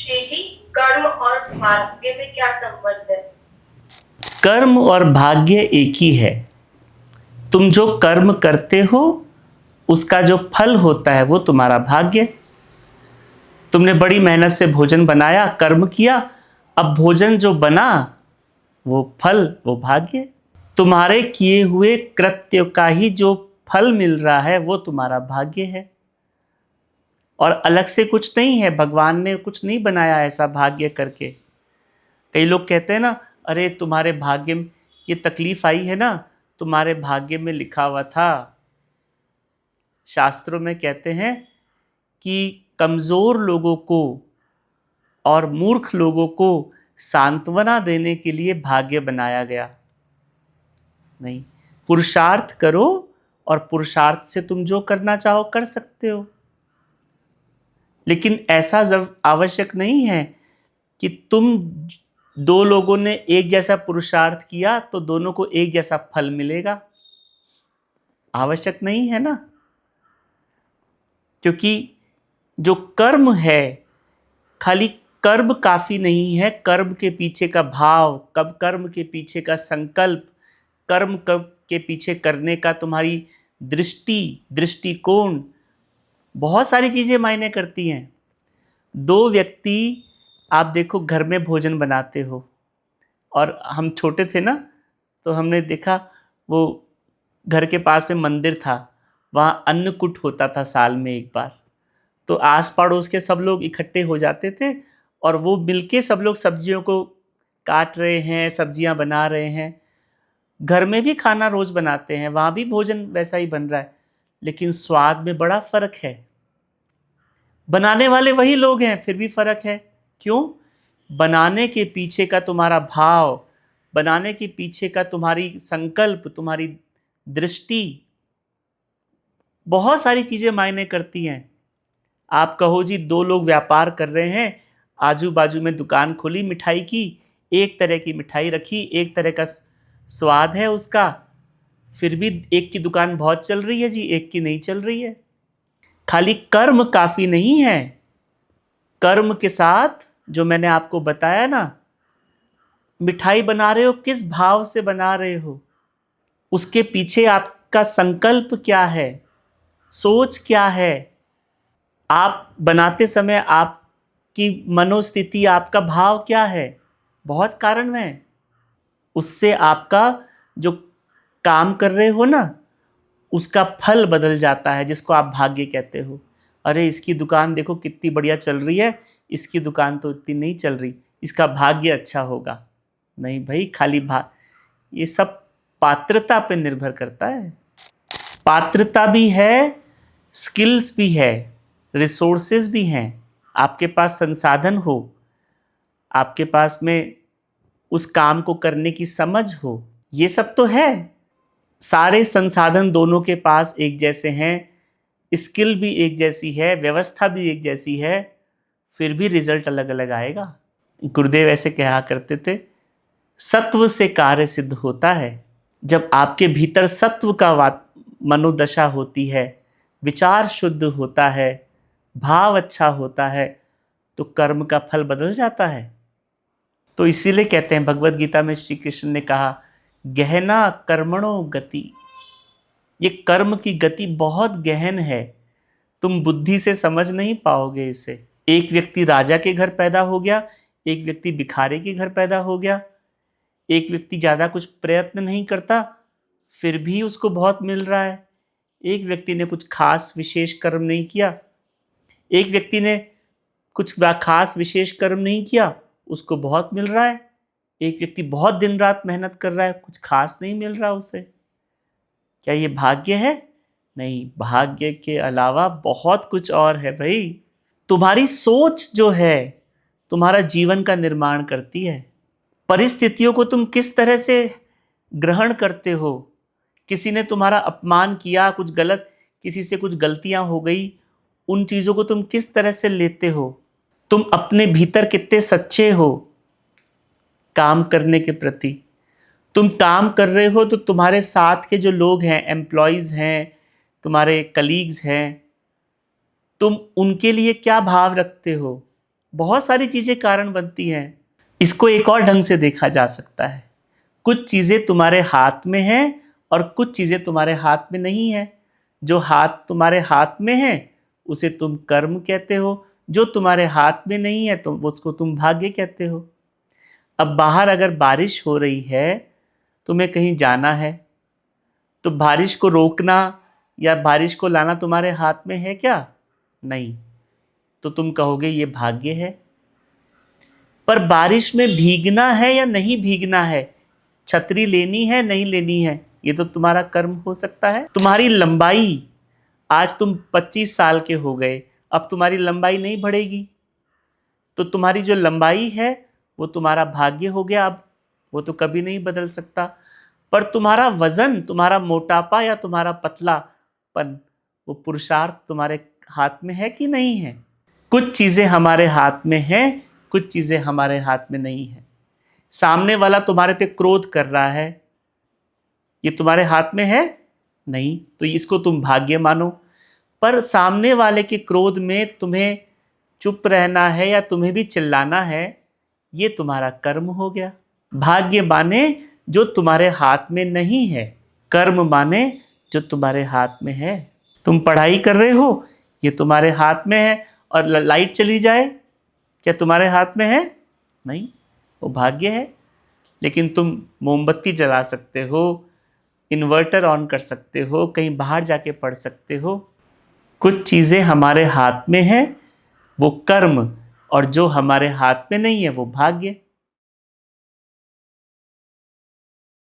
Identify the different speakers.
Speaker 1: श्री जी, कर्म और भाग्य में क्या संबंध है?
Speaker 2: कर्म और भाग्य एक ही है। तुम जो कर्म करते हो उसका जो फल होता है वो तुम्हारा भाग्य। तुमने बड़ी मेहनत से भोजन बनाया, कर्म किया, अब भोजन जो बना वो फल, वो भाग्य। तुम्हारे किए हुए कृत्य का ही जो फल मिल रहा है वो तुम्हारा भाग्य है, और अलग से कुछ नहीं है। भगवान ने कुछ नहीं बनाया ऐसा भाग्य करके। कई लोग कहते हैं ना, अरे तुम्हारे भाग्य में ये तकलीफ आई है ना, तुम्हारे भाग्य में लिखा हुआ था। शास्त्रों में कहते हैं कि कमज़ोर लोगों को और मूर्ख लोगों को सांत्वना देने के लिए भाग्य बनाया गया। नहीं, पुरुषार्थ करो और पुरुषार्थ से तुम जो करना चाहो कर सकते हो, लेकिन ऐसा जब आवश्यक नहीं है कि तुम दो लोगों ने एक जैसा पुरुषार्थ किया तो दोनों को एक जैसा फल मिलेगा। आवश्यक नहीं है ना, क्योंकि जो कर्म है, खाली कर्म काफ़ी नहीं है। कर्म के पीछे का भाव, कब कर्म के पीछे का संकल्प, कर्म कब के पीछे करने का तुम्हारी दृष्टि, दृष्टिकोण, बहुत सारी चीज़ें मायने करती हैं। दो व्यक्ति, आप देखो, घर में भोजन बनाते हो, और हम छोटे थे ना तो हमने देखा, वो घर के पास में मंदिर था, वहाँ अन्नकूट होता था साल में एक बार। तो आस पड़ोस के सब लोग इकट्ठे हो जाते थे और वो मिलके सब लोग सब्जियों को काट रहे हैं, सब्जियां बना रहे हैं। घर में भी खाना रोज बनाते हैं, वहाँ भी भोजन वैसा ही बन रहा है, लेकिन स्वाद में बड़ा फर्क है। बनाने वाले वही लोग हैं, फिर भी फर्क है। क्यों? बनाने के पीछे का तुम्हारा भाव, बनाने के पीछे का तुम्हारी संकल्प, तुम्हारी दृष्टि, बहुत सारी चीजें मायने करती हैं। आप कहो जी, दो लोग व्यापार कर रहे हैं, आजू बाजू में दुकान खोली मिठाई की, एक तरह की मिठाई रखी, एक तरह का स्वाद है उसका, फिर भी एक की दुकान बहुत चल रही है जी, एक की नहीं चल रही है। खाली कर्म काफी नहीं है, कर्म के साथ जो मैंने आपको बताया ना, मिठाई बना रहे हो किस भाव से बना रहे हो, उसके पीछे आपका संकल्प क्या है, सोच क्या है, आप बनाते समय आपकी मनोस्थिति, आपका भाव क्या है, बहुत कारण है। उससे आपका जो काम कर रहे हो ना, उसका फल बदल जाता है, जिसको आप भाग्य कहते हो। अरे इसकी दुकान देखो कितनी बढ़िया चल रही है, इसकी दुकान तो इतनी नहीं चल रही, इसका भाग्य अच्छा होगा। नहीं भाई, खाली ये सब पात्रता पे निर्भर करता है। पात्रता भी है, स्किल्स भी है, रिसोर्सेज भी हैं, आपके पास संसाधन हो, आपके पास में उस काम को करने की समझ हो, ये सब तो है। सारे संसाधन दोनों के पास एक जैसे हैं, स्किल भी एक जैसी है, व्यवस्था भी एक जैसी है, फिर भी रिजल्ट अलग अलग आएगा। गुरुदेव ऐसे कहा करते थे, सत्व से कार्य सिद्ध होता है। जब आपके भीतर सत्व का मनोदशा होती है, विचार शुद्ध होता है, भाव अच्छा होता है, तो कर्म का फल बदल जाता है। तो इसीलिए कहते हैं, भगवत गीता में श्री कृष्ण ने कहा, गहना कर्मणो गति। ये कर्म की गति बहुत गहन है, तुम बुद्धि से समझ नहीं पाओगे इसे। एक व्यक्ति राजा के घर पैदा हो गया, एक व्यक्ति भिखारी के घर पैदा हो गया, एक व्यक्ति ज़्यादा कुछ प्रयत्न नहीं करता फिर भी उसको बहुत मिल रहा है, एक व्यक्ति ने कुछ खास विशेष कर्म नहीं किया, एक व्यक्ति ने कुछ खास विशेष कर्म नहीं किया, उसको बहुत मिल रहा है, एक व्यक्ति बहुत दिन रात मेहनत कर रहा है, कुछ खास नहीं मिल रहा उसे। क्या ये भाग्य है? नहीं, भाग्य के अलावा बहुत कुछ और है भाई। तुम्हारी सोच जो है तुम्हारा जीवन का निर्माण करती है। परिस्थितियों को तुम किस तरह से ग्रहण करते हो, किसी ने तुम्हारा अपमान किया, कुछ गलत, किसी से कुछ गलतियां हो गई, उन चीज़ों को तुम किस तरह से लेते हो, तुम अपने भीतर कितने सच्चे हो काम करने के प्रति। तुम काम कर रहे हो तो तुम्हारे साथ के जो लोग हैं, एम्प्लॉयज़ हैं, तुम्हारे कलीग्स हैं, तुम उनके लिए क्या भाव रखते हो, बहुत सारी चीज़ें कारण बनती हैं। इसको एक और ढंग से देखा जा सकता है, कुछ चीज़ें तुम्हारे हाथ में हैं और कुछ चीज़ें तुम्हारे हाथ में नहीं हैं। जो हाथ तुम्हारे हाथ में है उसे तुम कर्म कहते हो, जो तुम्हारे हाथ में नहीं है तुम उसको तुम भाग्य कहते हो। अब बाहर अगर बारिश हो रही है, तुम्हें कहीं जाना है, तो बारिश को रोकना या बारिश को लाना तुम्हारे हाथ में है क्या? नहीं। तो तुम कहोगे ये भाग्य है। पर बारिश में भीगना है या नहीं भीगना है, छतरी लेनी है नहीं लेनी है, ये तो तुम्हारा कर्म हो सकता है। तुम्हारी लंबाई, आज तुम 25 साल के हो गए, अब तुम्हारी लंबाई नहीं बढ़ेगी, तो तुम्हारी जो लंबाई है वो तुम्हारा भाग्य हो गया। अब वो तो कभी नहीं बदल सकता। पर तुम्हारा वजन, तुम्हारा मोटापा या तुम्हारा पतलापन, वो पुरुषार्थ तुम्हारे हाथ में है कि नहीं है? कुछ चीज़ें हमारे हाथ में हैं, कुछ चीज़ें हमारे हाथ में नहीं है। सामने वाला तुम्हारे पे क्रोध कर रहा है, ये तुम्हारे हाथ में है? नहीं, तो इसको तुम भाग्य मानो। पर सामने वाले के क्रोध में तुम्हें चुप रहना है या तुम्हें भी चिल्लाना है, ये तुम्हारा कर्म हो गया। भाग्य माने जो तुम्हारे हाथ में नहीं है, कर्म माने जो तुम्हारे हाथ में है। तुम पढ़ाई कर रहे हो, ये तुम्हारे हाथ में है, और लाइट चली जाए, क्या तुम्हारे हाथ में है? नहीं, वो भाग्य है। लेकिन तुम मोमबत्ती जला सकते हो, इन्वर्टर ऑन कर सकते हो, कहीं बाहर जाके पढ़ सकते हो। कुछ चीज़ें हमारे हाथ में हैं, वो कर्म, और जो हमारे हाथ में नहीं है वो भाग्य।